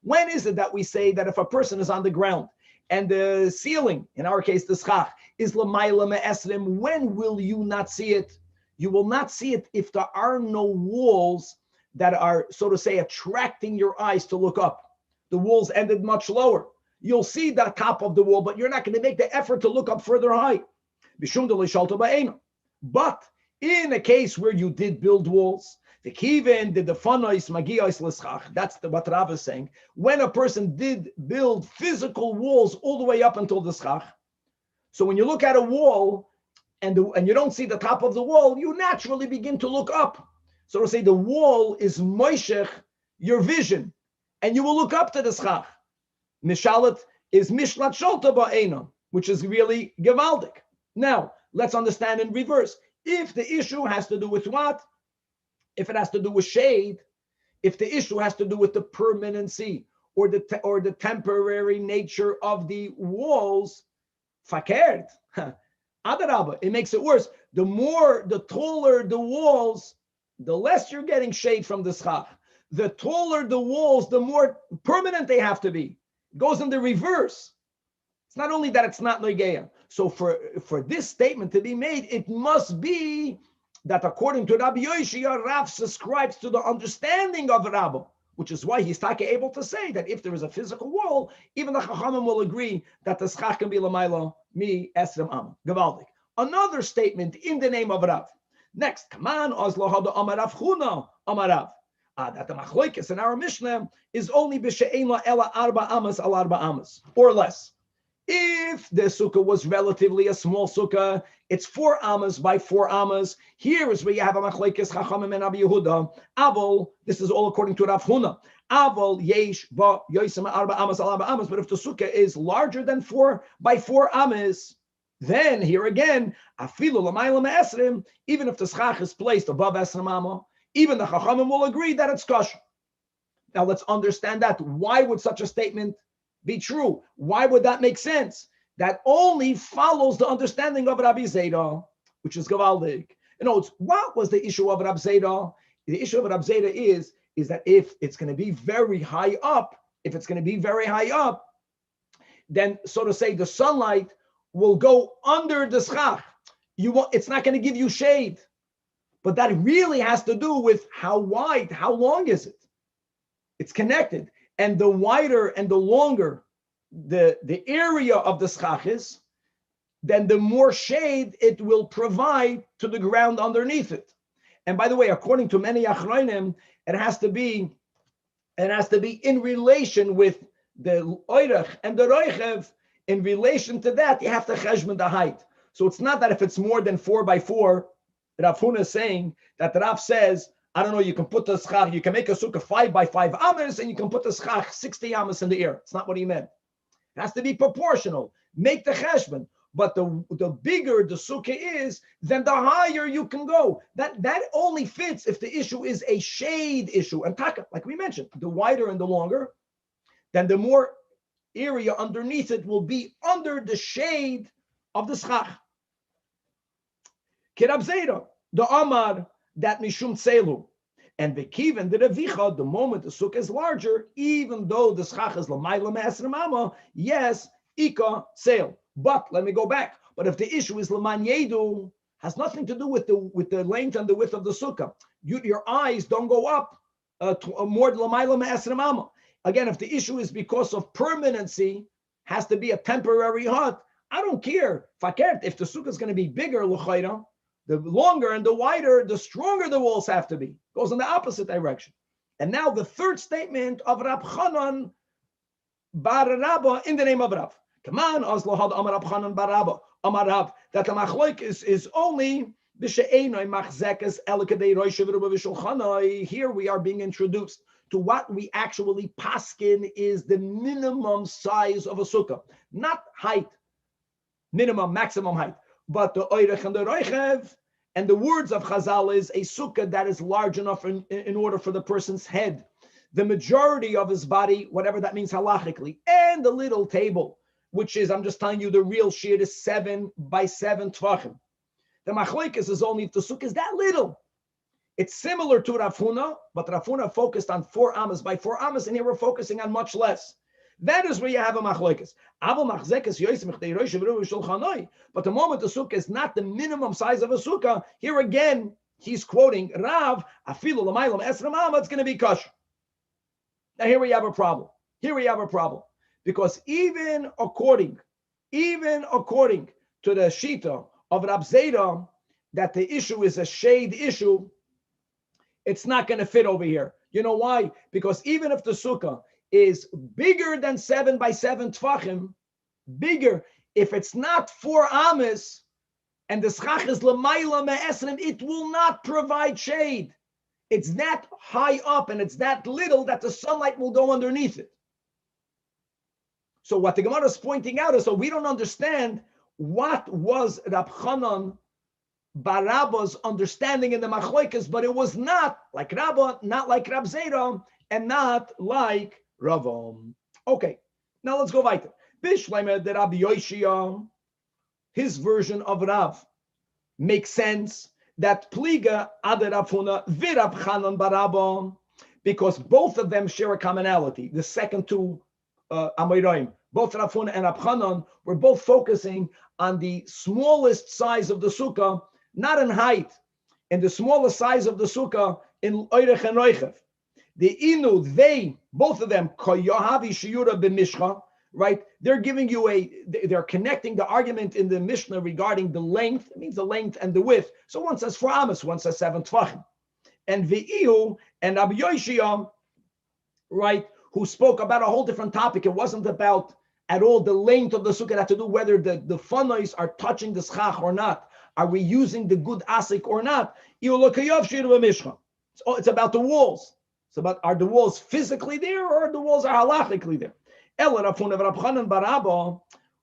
When is it that we say that if a person is on the ground and the ceiling, in our case the schach, is lamayla me'esrim, when will you not see it? You will not see it if there are no walls that are, so to say, attracting your eyes to look up. The walls ended much lower. You'll see the top of the wall, but you're not going to make the effort to look up further high. But in a case where you did build walls, the kiven did the fanais magios l'schach. That's what Rav is saying. When a person did build physical walls all the way up until the schach, so when you look at a wall and you don't see the top of the wall, you naturally begin to look up. So to say, the wall is moishech your vision, and you will look up to the schach. Mishalat is mishlat sholta ba'enon, which is really gevaldik. Now let's understand in reverse. If the issue has to do with what? If it has to do with shade, if the issue has to do with the permanency or the temporary nature of the walls, fakert, adarabba, it makes it worse. The taller the walls, the less you're getting shade from the schach. The taller the walls, the more permanent they have to be. It goes in the reverse. It's not only that it's not negeya. So for this statement to be made, it must be that according to Rabbi Yoshia, Rav subscribes to the understanding of Rabbah, which is why he's able to say that if there is a physical wall, even the Chachamim will agree that the schach can be lamayla mi esrem am. Gavaldik. Another statement in the name of Rav. Next, Kaman Ozlo Hada Amarav Chuna Amarav. That the machloikis in our Mishnah is only b'she'ein la ela arba amas al arba amas, or less. If the sukkah was relatively a small sukkah, it's 4 amas by 4 amas. Here is where you have a machlekes chachamim and Rabbi Yehuda. Avol, this is all according to Rav Huna. Avol yesh ba yoisem arba amas al arba amas. But if the sukkah is larger than 4 by 4 amas, then here again, afilu l'mayla me'esrim, even if the schach is placed above esrim amma, even the chachamim will agree that it's kosher. Now let's understand that. Why would such a statement be true? Why would that make sense? That only follows the understanding of Rabbi Zeda, which is Gavaldik. In other words, what was the issue of Rabbi Zeda? The issue of Rabbi Zeda is that if it's going to be very high up, then so to say, the sunlight will go under the schach. It's not going to give you shade. But that really has to do with how wide, how long is it? It's connected. And the wider and the longer the area of the schach is, then the more shade it will provide to the ground underneath it. And by the way, according to many achronim, it has to be in relation with the oirach and the roichev. In relation to that, you have to cheshbon the height. So it's not that if it's more than 4 by 4, Rav Huna is saying that the Rav says, I don't know, you can put the schach, you can make a sukkah 5 by 5 amas, and you can put the schach 60 amas in the air. It's not what he meant. It has to be proportional. Make the cheshbon. But the bigger the sukkah is, then the higher you can go. That only fits if the issue is a shade issue. And taka, like we mentioned, the wider and the longer, then the more area underneath it will be under the shade of the schach. Kirab Zera, the Amar, that Mishum Tselu. And the Kivan, the Revicha, the moment the sukkah is larger, even though the schach is Lamayla Ma'asrim Amma, yes, Ika Tsel. But let me go back. But if the issue is Laman Yedu, has nothing to do with the length and the width of the sukkah. Your eyes don't go up to more Lamayla Ma'asrim Amma. Again, if the issue is because of permanency, has to be a temporary hut, I don't care. If the sukkah is going to be bigger, l'chayra, the longer and the wider, the stronger the walls have to be. Goes in the opposite direction. And now the third statement of Rab Chanan bar Rabba in the name of Rav. Come on, Azlohad Amar Rab Chanan bar Rabba. Amar Rav, that the machloik is only b'she'enoi machzekes elikadei roishev ruba v'shulchanoi. Here we are being introduced to what we actually paskin is the minimum size of a sukkah. Not height, minimum, maximum height, but the oirech and the roichev. And the words of Chazal is a sukkah that is large enough in order for the person's head, the majority of his body, whatever that means halachically, and the little table, which is, I'm just telling you, the real shiur is 7 by 7 tvachim. The machlokes is only if the sukkah is that little. It's similar to Rav Huna, but Rav Huna focused on 4 amas by 4 amas, and here we're focusing on much less. That is where you have a machlokes. But the moment the sukkah is not the minimum size of a sukkah, here again, he's quoting Rav, afilu l'maylam esram ama, it's going to be kosher. Now here we have a problem. Because even according to the shita of Rab Zera, that the issue is a shade issue, it's not going to fit over here. You know why? Because even if the sukkah is bigger than 7 by 7 tvachim, bigger, if it's not 4 amas, and the schach is l'mayla me'esrim, it will not provide shade. It's that high up and it's that little that the sunlight will go underneath it. So what the Gemara is pointing out is, so we don't understand what was Rab Chanan bar Rabba's understanding in the machlokes, but it was not like Rabba, not like Rab Zera, and not like Ravam. Okay, now let's go weiter. Bishleime de Rabbi Yoshia, his version of Rav makes sense that Pliga ad Rav Huna v'Rab Chanan bar Rabba, because both of them share a commonality. The second two Amoraim, both Rav Huna and Rab Chanan, were both focusing on the smallest size of the sukkah, not in height, in the smallest size of the sukkah in Oirech and Roichev. The Inu, they, both of them, Koyahavi Shiura b'Mishcha, right? They're giving you they're connecting the argument in the Mishnah regarding the length. It means the length and the width. So one says 4 amas, one says 7 tvachim. and V'iu and Rabbi Yoshia, right, who spoke about a whole different topic. It wasn't about at all the length of the sukkah. It had to do whether the funois are touching the schach or not. Are we using the good asik or not? It's about the walls. It's about, are the walls physically there or the walls are halachically there?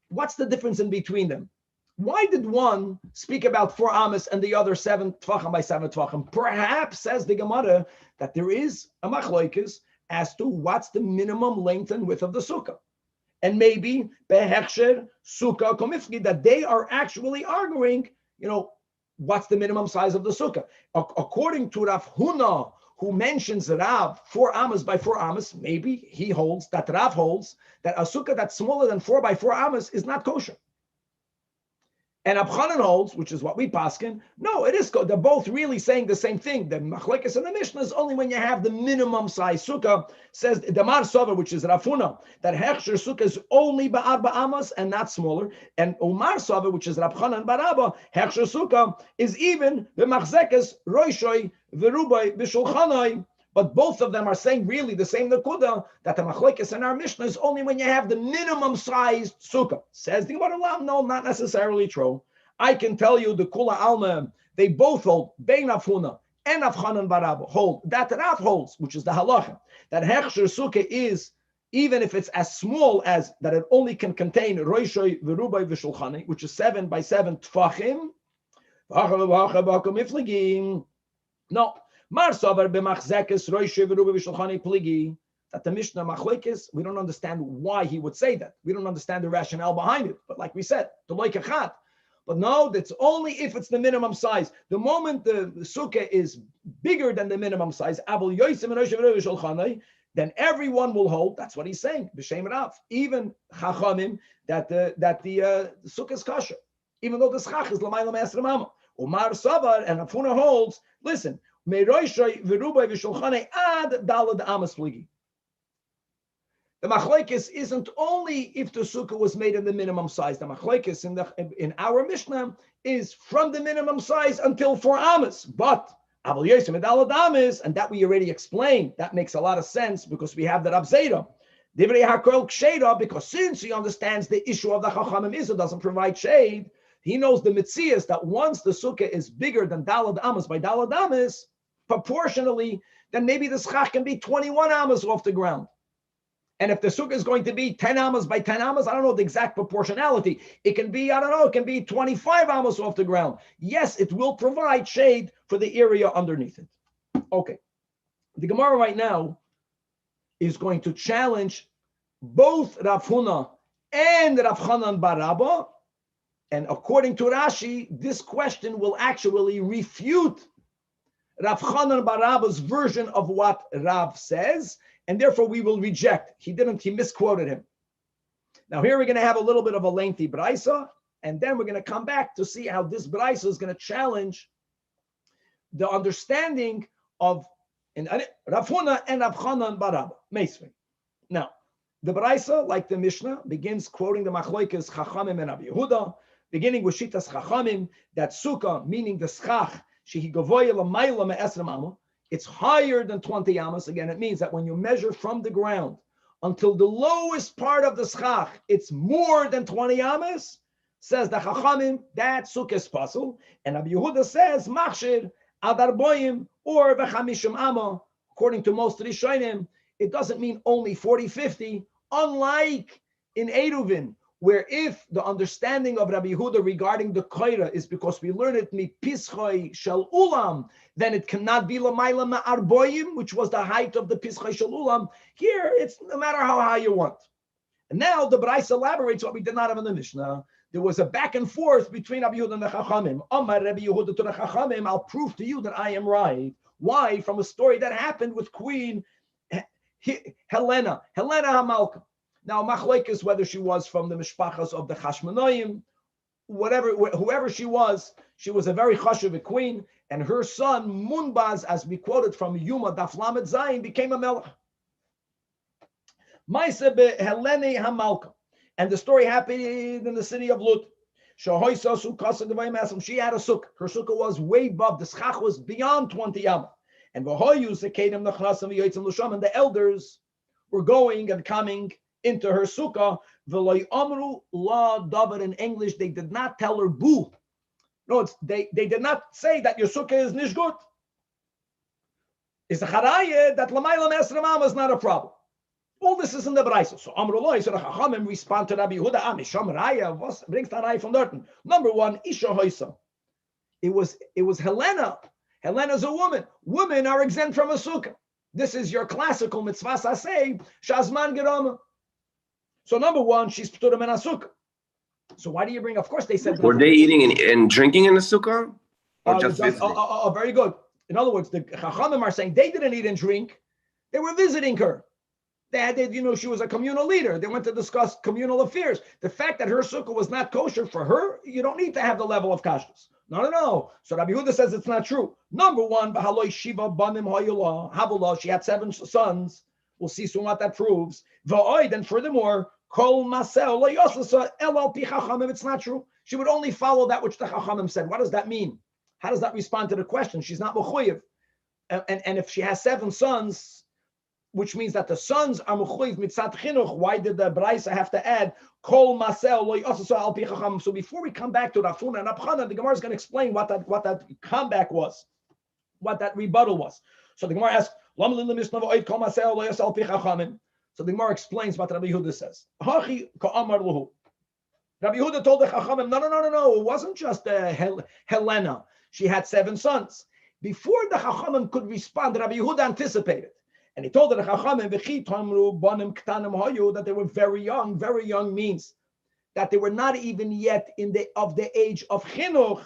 What's the difference in between them? Why did one speak about 4 amas and the other 7 tvachim by 7 tvachim? Perhaps, says the Gemara, that there is a machlokes as to what's the minimum length and width of the sukkah. And maybe behechsher sukkah komifki, that they are actually arguing, what's the minimum size of the sukkah. According to Rav Huna, who mentions Rav 4 amas by 4 amas, maybe he holds that Rav holds that a sukkah that's smaller than 4 by 4 amas is not kosher. And Abchanan holds, which is what we paskin, no, it is. They're both really saying the same thing. The machlekes and the Mishnah is only when you have the minimum size sukkah. Says the MERCAVA, which is Rafuna, that hechsher sukkah is only ba'arba amas and not smaller. And MERCAVA, which is Rabchanan baraba, hechsher sukkah is even the machzekes roishoi v'rubai b'shulchanai. But both of them are saying really the same nakuda, that the machlekes in our Mishnah is only when you have the minimum sized sukkah. Says the Gemara, no, not necessarily true. I can tell you the Kula Alma, they both hold, Bein Afuna and Afchanan Barab hold, that Rav holds, which is the halacha, that hechsher sukkah is, even if it's as small as that it only can contain roishoi v'rubai v'shulchani, which is 7 by 7 tfachim. No. That the Mishnah machlekes, we don't understand why he would say that. We don't understand the rationale behind it. But like we said, the loikachat. But no, that's only if it's the minimum size. The moment the sukkah is bigger than the minimum size, then everyone will hold. That's what he's saying. B'shem Rav, even chachamim, that the sukkah is kosher, even though the schach is l'mayla me'esrei mama. Umar Savar and Afuna holds. Listen. The machlekes isn't only if the sukkah was made in the minimum size. The machlekes in our Mishnah is from the minimum size until 4 amas. But and that we already explained. That makes a lot of sense because we have the Rav Zera. Because since he understands the issue of the Chachamim is it doesn't provide shade, he knows the mitzias that once the sukkah is bigger than dalad amas by dalad amas, proportionally, then maybe the schach can be 21 amas off the ground. And if the sukkah is going to be 10 amas by 10 amas, I don't know the exact proportionality. It can be, it can be 25 amas off the ground. Yes, it will provide shade for the area underneath it. Okay. The Gemara right now is going to challenge both Rav Huna and Rav Chanan bar Abba. And according to Rashi, this question will actually refute Rav Chanan bar Abba's version of what Rav says, and therefore we will reject. He misquoted him. Now here we're going to have a little bit of a lengthy braisa, and then we're going to come back to see how this braisa is going to challenge the understanding of Rav Huna and Rav Chanan bar Abba. Now, the braisa, like the Mishnah, begins quoting the machlokes Chachamim and Rabbi Yehuda, beginning with Shitas Chachamim, that sukkah, meaning the schach, it's higher than 20 amas. Again, it means that when you measure from the ground until the lowest part of the schach, it's more than 20 amas. Says the Chachamim, that sukkah is puzzle. And Rabbi Yehuda says, Machshir, Adar Boyim, or V'chamishim Amma. According to most Rishonim, it doesn't mean only 40, 50, unlike in Eruvin, where if the understanding of Rabbi Yehuda regarding the koira is because we learn it mi pischoi shel ulam, then it cannot be lamayla ma'arboyim, which was the height of the pischoi shel ulam. Here, it's no matter how high you want. And now the Brais elaborates what we did not have in the Mishnah. There was a back and forth between Rabbi Yehuda and the Chachamim. Amar Rabbi Yehuda to the Chachamim, I'll prove to you that I am right. Why? From a story that happened with Queen Helena Hamalka. Now, machlekes, whether she was from the mishpachas of the Chashmonaim, whoever she was a very chashuv queen, and her son Munbaz, as we quoted from Yuma Daf Lamed Zayin, became a melech. Maisa be Helene Hamalka, and the story happened in the city of Lut. She had a sukkah. Her sukkah was way above. The schach was beyond 20 yama. And the elders were going and coming into her sukkah. In English, they did not tell her boo. No, they did not say that your sukkah is nishgut. It's a charayah that lamayla me'esramam is not a problem. All this is in the Brayso. So Amrullah, so the Chachamim respond to Rabbi Yehuda. Misham Raya, what brings that Raya from Dorton? Number one, Isha Hoysa. It was Helena. Helena's a woman. Women are exempt from a sukkah. This is your classical mitzvah saseh, Shazman Gerama. So number one, she's pturim in a sukkah. So why do you bring? Of course, they said. Were they eating and drinking in the sukkah, or just visiting? Very good. In other words, the Chachamim are saying they didn't eat and drink; they were visiting her. They had, she was a communal leader. They went to discuss communal affairs. The fact that her sukkah was not kosher for her, you don't need to have the level of kashrus. No. So Rabbi Yehuda says it's not true. Number one, she had 7 sons. We'll see soon what that proves. And furthermore, it's not true. She would only follow that which the Chachamim said. What does that mean? How does that respond to the question? She's not mechuyev. And if she has 7 sons, which means that the sons are mechuyev mitzat chinuch, why did the Braisa have to add kol masel lo yosasa al pi chacham? So before we come back to Rafuna and Abchana, the Gemara is going to explain what that comeback was, what that rebuttal was. So the Gemara asks, so the Gemara explains what Rabbi Yehuda says. Rabbi Yehuda told the Chachamim, no. It wasn't just Helena. She had 7 sons. Before the Chachamim could respond, Rabbi Yehuda anticipated. And he told the Chachamim, that they were very young means that they were not even yet of the age of chinuch.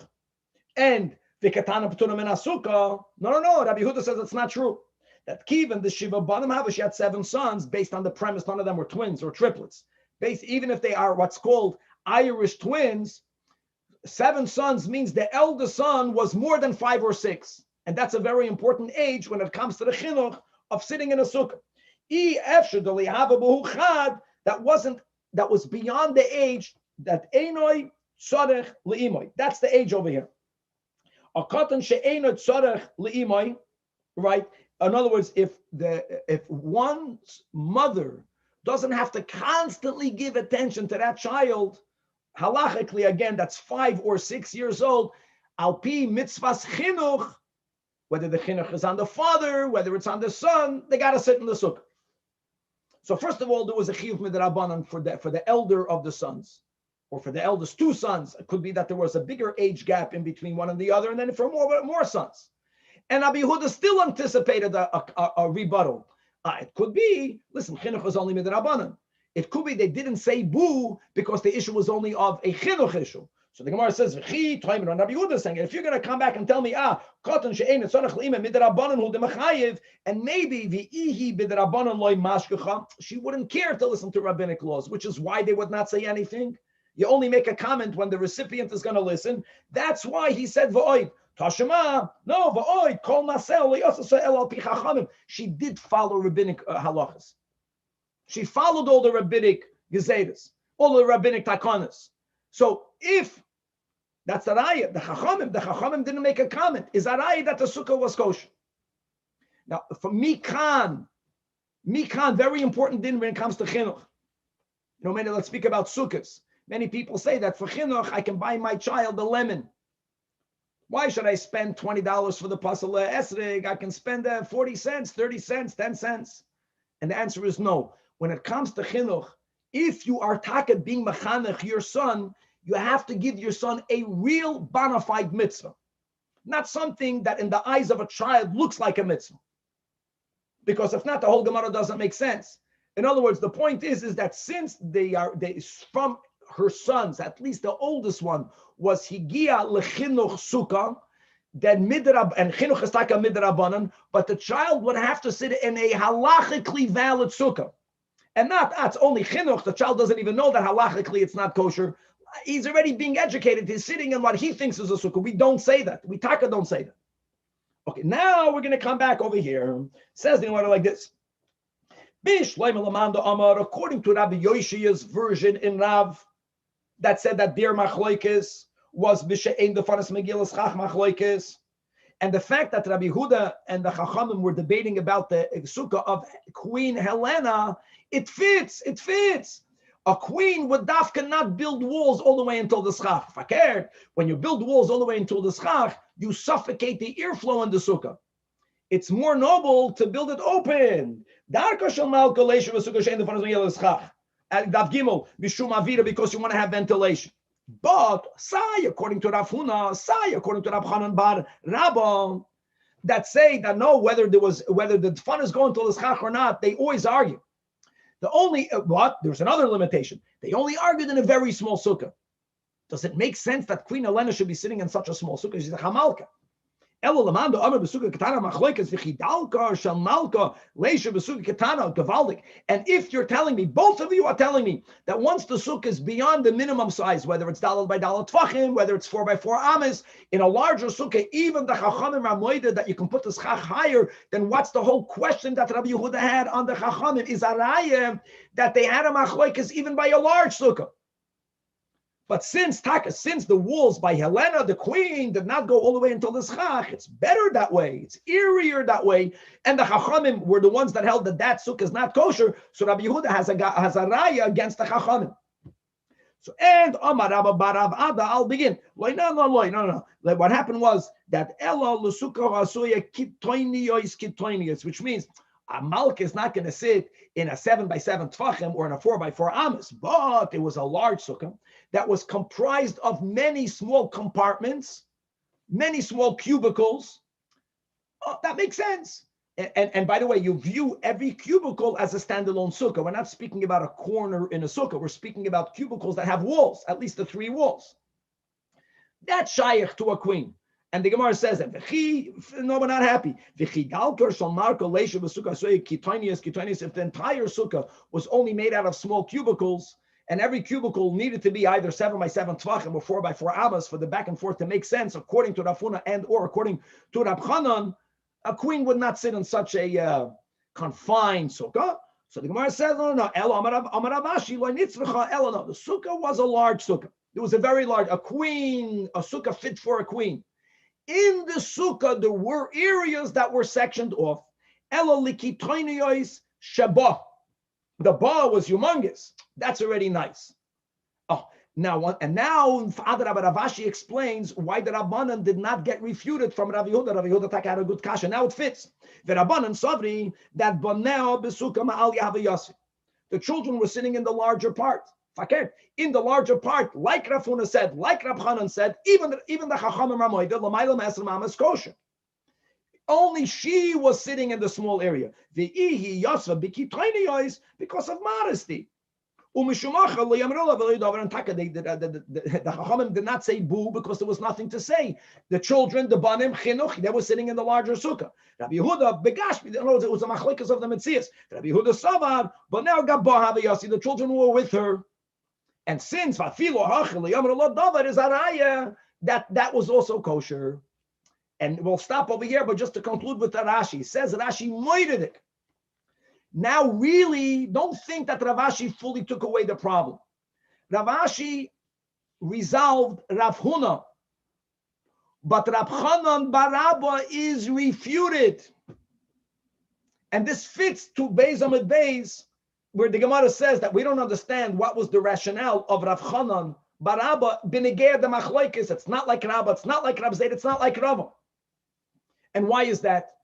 And v'katana p'turim in sukkah. No. Rabbi Yehuda says it's not true. That Kivan, the Shiva Banim Hava, she had 7 sons based on the premise none of them were twins or triplets. Even if they are what's called Irish twins, 7 sons means the eldest son was more than 5 or 6. And that's a very important age when it comes to the chinuch of sitting in a sukkah. That was beyond the age that Einoi Tzorech Le'imoy. That's the age over here. A katan she'einoi Tzorech Le'imoy, right? In other words, if one's mother doesn't have to constantly give attention to that child, halachically, again, that's 5 or 6 years old, al pi mitzvahs chinuch, whether the chinuch is on the father, whether it's on the son, they got to sit in the sukkah. So first of all, there was a chiyuv midrabanan for the elder of the sons, or for the eldest 2 sons. It could be that there was a bigger age gap in between one and the other, and then for more sons. And Rabbi Yehuda still anticipated a rebuttal. It could be, listen, chinuch was only midrabanan. It could be they didn't say boo because the issue was only of a chinuch issue. So the Gemara says, Rabbi Yehuda is saying, if you're going to come back and tell me, katan she'ein tzorech le'imah midrabanan hu de'machayev, and maybe v'ihi b'drabanan loy mashkecha, she wouldn't care to listen to rabbinic laws, which is why they would not say anything. You only make a comment when the recipient is going to listen. That's why he said v'oid. Tashema, no, v'oid, kol masel le'yosasa el al pi chachamim. She did follow rabbinic halachas. She followed all the rabbinic gezedas, all the rabbinic takanas. So if that's the raya, the chachamim didn't make a comment. Is that raya that the sukkah was kosher? Now, for mikan, very important din when it comes to chinuch. Let's speak about sukkahs. Many people say that for chinuch, I can buy my child a lemon. Why should I spend $20 for the pasal esrig? I can spend 40 cents, 30 cents, 10 cents. And the answer is no. When it comes to chinuch, if you are taket being mechanech your son, you have to give your son a real bona fide mitzvah, not something that in the eyes of a child looks like a mitzvah. Because if not, the whole Gemara doesn't make sense. In other words, the point is that since they from her sons, at least the oldest one was higia lechinuch sukkah, then midrab and chinuch is taka midrabanan, but the child would have to sit in a halachically valid sukkah. And not, it's only chinuch, the child doesn't even know that halachically it's not kosher. He's already being educated. He's sitting in what he thinks is a sukkah. We don't say that. We taka don't say that. Okay, now we're going to come back over here. Says the Gemara like this. According to Rabbi Yoshia's version in Rav, that said that their machloikis was b'she'ein defanas megillas chach machloikis, And the fact that Rabbi Huda and the Chachamim were debating about the sukkah of Queen Helena, it fits. A queen would dafka not build walls all the way until the schach. Fakir, when you build walls all the way until the schach, you suffocate the airflow in the sukkah. It's more noble to build it open. Because you want to have ventilation. But Sai, according to Rav Huna, Sai, according to Rav Hanan Bar Rabba, that say that no, whether the fun is going to the schach or not, they always argue. There's another limitation. They only argued in a very small sukkah. Does it make sense that Queen Helena should be sitting in such a small sukkah? She's a chamalka. And if you're telling me, both of you are telling me that once the sukkah is beyond the minimum size, whether it's dalad by dalad tvachim, whether it's 4 by 4 ames, in a larger sukkah, even the chachamim are moided that you can put the schach higher, then what's the whole question that Rabbi Yehuda had on the chachamim is a raya that they had a machlokes even by a large sukkah. But since the walls by Helena, the queen, did not go all the way until the schach, it's better that way. It's eerier that way. And the Chachamim were the ones that held that sukkah is not kosher. So Rabbi Yehuda has a raya against the Chachamim. So, and Amar Rabba Barav Ada, I'll begin. No. What happened was that Ella Lusukah Asuya Kitoinios, which means a malk is not going to sit in a 7 by 7 tvachim or in a 4 by 4 amas, but it was a large sukkah that was comprised of many small compartments, many small cubicles. Oh, that makes sense. And by the way, you view every cubicle as a standalone sukkah. We're not speaking about a corner in a sukkah. We're speaking about cubicles that have walls, at least the 3 walls. That's shaykh to a queen. And the Gemara says that no, we're not happy. If the entire sukkah was only made out of small cubicles, and every cubicle needed to be either 7 by 7 tvachim or 4 by 4 amas for the back and forth to make sense, according to Rav Huna and or according to Rav Hanan, a queen would not sit in such a confined sukkah. So the Gemara says, no. The sukkah was a large sukkah. It was a very large, a sukkah fit for a queen. In the sukkah, there were areas that were sectioned off. The bar was humongous. That's already nice. Now Father Rabbi Ravashi explains why the Rabbanan did not get refuted from Rabbi Yehuda. Rabbi Yehuda had a good kasha. Now it fits. The Rabbanan Savri that Boneo Besukkah Aliyah Yasi. The children were sitting in the larger part. In the larger part, like Rav Huna said, like Rav Hanan said, even the Chachamim Ramoyde, L'mayla Me'asr Ma'amas kosher. Only she was sitting in the small area. The Ihi Yasva Bikitoiniyos because of modesty. The Chachamim did not say boo because there was nothing to say. The children, the Banim, Chinuch, they were sitting in the larger sukkah. Rabbi Yehuda, Begashmi, it was a machlikas of the Metzias. Rabbi Yehuda Savar, but now Gabah Havayasi, the children were with her. And since Vafilo Hachil, Yamrullah Davar is Araya, that was also kosher. And we'll stop over here, but just to conclude with the Rashi, says Rashi moided it. Now, really, don't think that Rav Ashi fully took away the problem. Rav Ashi resolved Rav Huna, but Rav Hanan Barabba is refuted. And this fits to Beis Amid Beis, where the Gemara says that we don't understand what was the rationale of Rav Hanan Barabba b'neger the machlokes. It's not like Rabba, it's not like Rav Zayd, it's not like Rava. And why is that?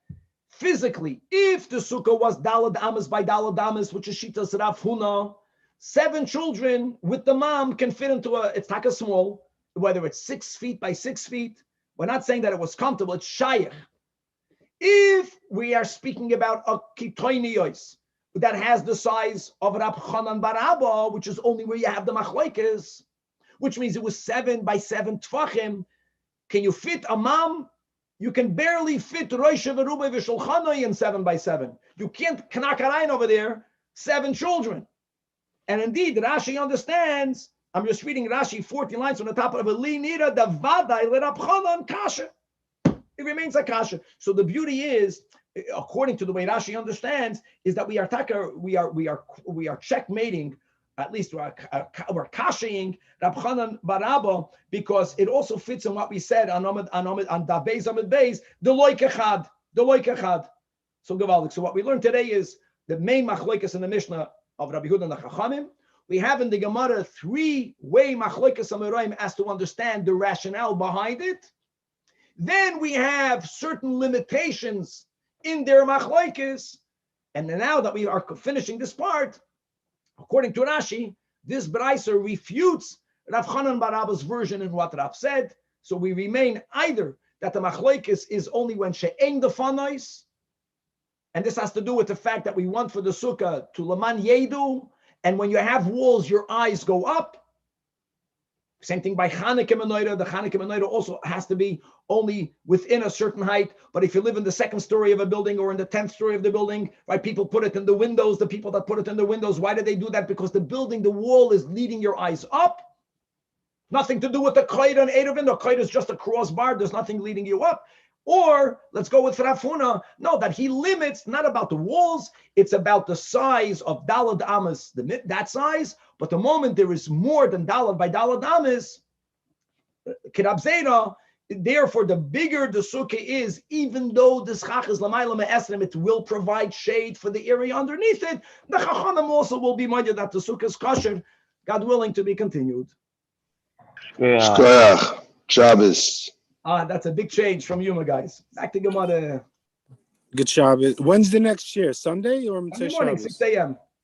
Physically, if the sukkah was dalad amas by dalad amas, which is shitas Rav Huna, 7 children with the mom can fit into it's taka small, whether it's 6 feet by 6 feet. We're not saying that it was comfortable, it's shaykh. If we are speaking about a kitoiniyos that has the size of Rab Chanan Barabba, which is only where you have the machlokes, which means it was 7 by 7 tvachim, can you fit a mom? You can barely fit Rosh V'Rubai V'Shulchanai in 7 by 7. You can't knakarain over there 7 children. And indeed, Rashi understands. I'm just reading Rashi 14 lines from the top of a Li Nira the Vadai L'Rab Chanan Kasha. It remains a kasha. So the beauty is, according to the way Rashi understands, is that we are checkmating at least we're kashing Rab Chanan bar Abba, because it also fits in what we said on Daf Beis Amud Beis, the loy kechad. So Gavaldik. So what we learned today is the main machloikas in the Mishnah of Rabbi Yehuda and the Chachamim. We have in the Gemara three-way machloikas amoraim as to understand the rationale behind it. Then we have certain limitations in their machloikas. And now that we are finishing this part, according to Rashi, this Braiser refutes Rav Chanan bar Abba's version in what Rav said. So we remain either that the machloikis is only when she'eng the fanais, and this has to do with the fact that we want for the sukkah to laman yedu, and when you have walls, your eyes go up. Same thing by Chanukah menorah. The Chanukah menorah also has to be only within a certain height. But if you live in the second story of a building or in the 10th story of the building, right? People put it in the windows. The people that put it in the windows, why do they do that? Because the building, the wall is leading your eyes up. Nothing to do with the koyd and Eruvin. The koyd is just a crossbar. There's nothing leading you up. Or let's go with Rav Huna. No, that he limits, not about the walls. It's about the size of Dalad Amas, that size. But the moment there is more than Dalad by Dalad Amas, Kirab Zera, therefore the bigger the sukkah is, even though the schach is Lamayla Me'esrim, it will provide shade for the area underneath it. The Chachamim also will be minded that the sukkah is kosher, God willing, to be continued. Shkoyach, Shabbos. That's a big change from Yuma, guys. Back to Gemara. Good Shabbos. When's the next year? Sunday or Sunday morning, 6 a.m.